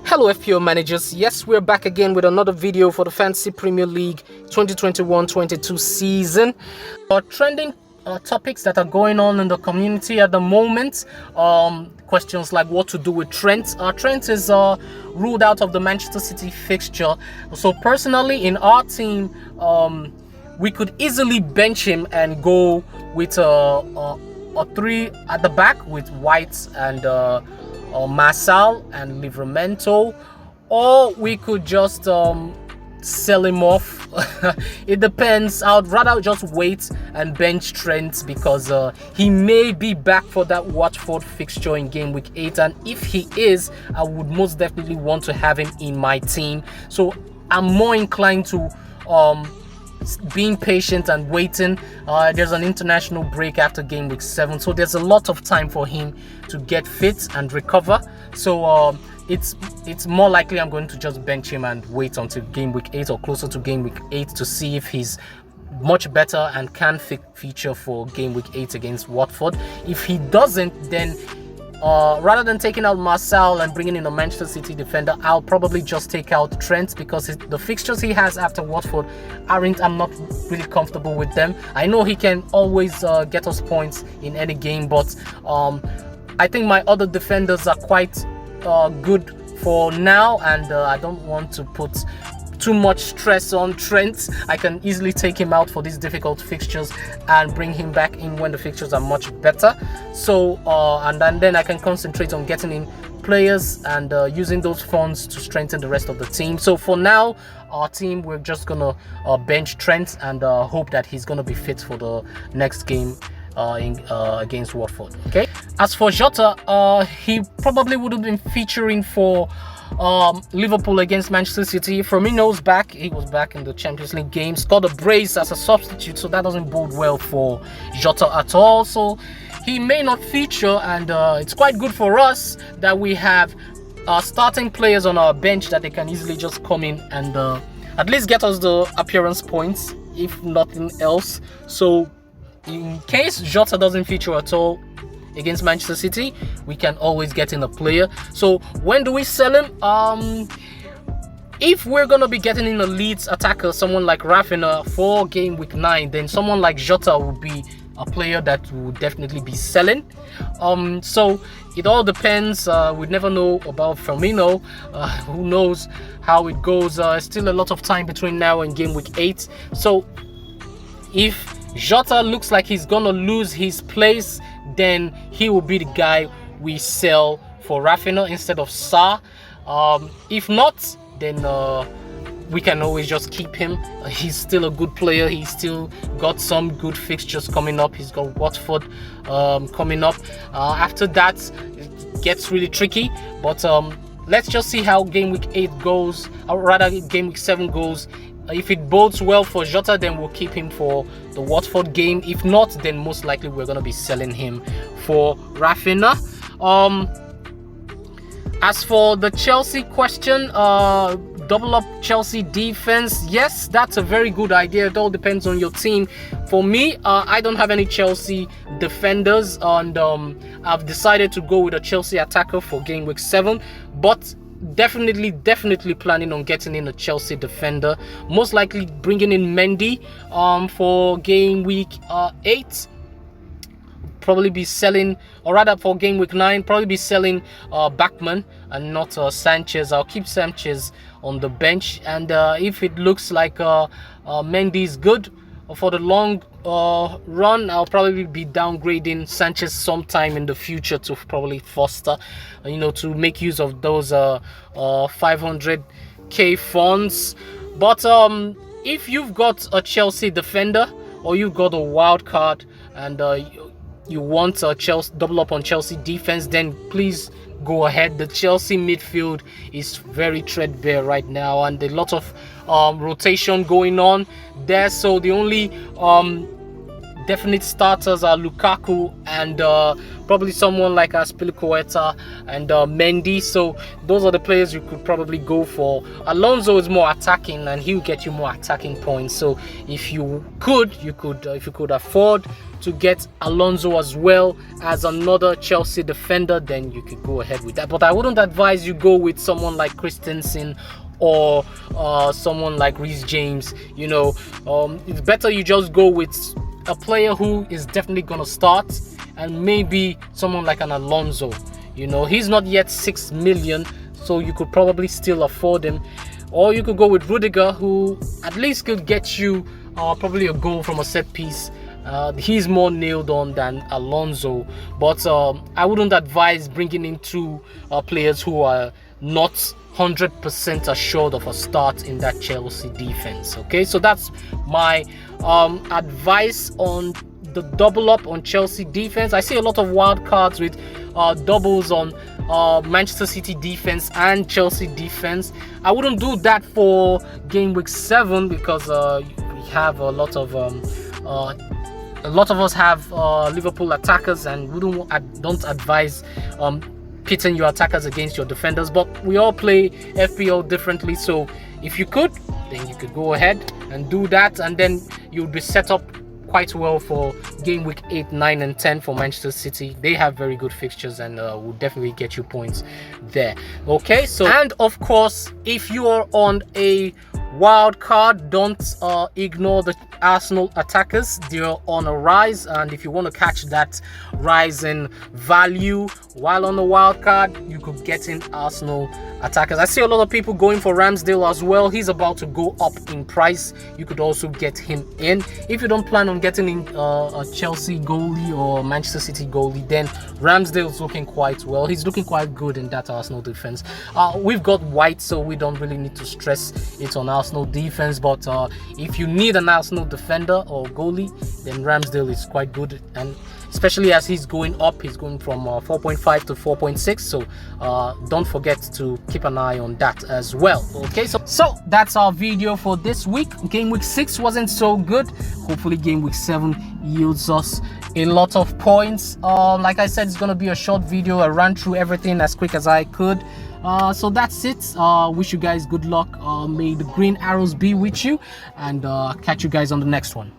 Hello FPO managers, yes, we're back again with another video for the Fantasy Premier League 2021-22 season. Trending topics that are going on in the community at the moment, questions like what to do with Trent. Trent is ruled out of the Manchester City fixture, so personally in our team we could easily bench him and go with a three at the back with White and Marçal and Livramento, or we could just sell him off. It depends. I'd rather just wait and bench Trent because he may be back for that Watford fixture in game week 8, and if he is, I would most definitely want to have him in my team. So I'm more inclined to being patient and waiting. There's an international break after game week 7, so there's a lot of time for him to get fit and recover. So it's more likely I'm going to just bench him and wait until game week 8 or closer to game week 8 to see if he's much better and can feature for game week 8 against Watford. If he doesn't, then rather than taking out Marçal and bringing in a Manchester City defender, I'll probably just take out Trent because the fixtures he has after Watford I'm not really comfortable with them. I know he can always get us points in any game, but I think my other defenders are quite good for now, and I don't want to put too much stress on Trent. I can easily take him out for these difficult fixtures and bring him back in when the fixtures are much better. So and then I can concentrate on getting in players and using those funds to strengthen the rest of the team. So for now, our team, we're just gonna bench Trent and hope that he's gonna be fit for the next game against Watford. Okay. As for Jota, he probably would have been featuring for Liverpool against Manchester City. Firmino's back. He was back in the Champions League game, scored a brace as a substitute, so that doesn't bode well for Jota at all. So he may not feature, and it's quite good for us that we have starting players on our bench that they can easily just come in and at least get us the appearance points, if nothing else. So in case Jota doesn't feature at all against Manchester City, we can always get in a player. So when do we sell him? If we're gonna be getting in a Leeds attacker, someone like Rafinha for game week 9, then someone like Jota will be a player that will definitely be selling. So it all depends. We never know about Firmino. Who knows how it goes? Still a lot of time between now and game week 8. So if Jota looks like he's gonna lose his place, then he will be the guy we sell for Rafinha instead of Sarr. If not, then we can always just keep him. He's still a good player. He's still got some good fixtures coming up. He's got Watford coming up. After that, it gets really tricky. But let's just see how game week 8 goes, or rather game week 7 goes. If it bodes well for Jota, then we'll keep him for the Watford game. If not, then most likely we're going to be selling him for Rafinha. As for the Chelsea question, double up Chelsea defense, yes, that's a very good idea. It all depends on your team. For me, I don't have any Chelsea defenders, and I've decided to go with a Chelsea attacker for game week 7, but definitely planning on getting in a Chelsea defender, most likely bringing in Mendy for game week 8. Probably be selling, or rather for game week 9, probably be selling Bachmann and not Sanchez. I'll keep Sanchez on the bench, and if it looks like Mendy is good for the long run, I'll probably be downgrading Sanchez sometime in the future to probably foster, to make use of those 500k funds. But if you've got a Chelsea defender or you've got a wild card and you want a Chelsea double up on Chelsea defense, then please go ahead. The Chelsea midfield is very threadbare right now, and a lot of rotation going on there. So the only definite starters are Lukaku and probably someone like Azpilicueta and Mendy. So those are the players you could probably go for. Alonso is more attacking, and he'll get you more attacking points. So if you could afford, to get Alonso as well as another Chelsea defender, then you could go ahead with that. But I wouldn't advise you go with someone like Christensen or someone like Reece James. You know, it's better you just go with a player who is definitely gonna start, and maybe someone like an Alonso. You know, he's not yet 6 million, so you could probably still afford him. Or you could go with Rudiger, who at least could get you probably a goal from a set piece. He's more nailed on than Alonso, but I wouldn't advise bringing in two players who are not 100% assured of a start in that Chelsea defense. Okay, so that's my advice on the double up on Chelsea defense. I see a lot of wild cards with doubles on Manchester City defense and Chelsea defense. I wouldn't do that for game week 7 because we have a lot of us have Liverpool attackers, and we don't advise pitting your attackers against your defenders. But we all play FPL differently, so if you could, then you could go ahead and do that, and then you'll be set up quite well for game week 8, 9 and 10 for Manchester City. They have very good fixtures and will definitely get you points there. Okay, so, and of course, if you are on a wild card, don't ignore the Arsenal attackers. They're on a rise, and if you want to catch that rise in value while on the wild card, you could get in Arsenal attackers. I see a lot of people going for Ramsdale as well. He's about to go up in price. You could also get him in. If you don't plan on getting in a Chelsea goalie or Manchester City goalie, then Ramsdale's looking quite well. He's looking quite good in that Arsenal defense. We've got White, so we don't really need to stress it on Arsenal defense, but if you need an Arsenal defender or goalie, then Ramsdale is quite good, and especially as he's going up, he's going from 4.5 to 4.6, so don't forget to keep an eye on that as well. Okay, so that's our video for this week. Game week 6 wasn't so good. Hopefully game week 7 yields us a lot of points. Like I said, it's gonna be a short video. I ran through everything as quick as I could. So that's it. Wish you guys good luck. May the green arrows be with you, and catch you guys on the next one.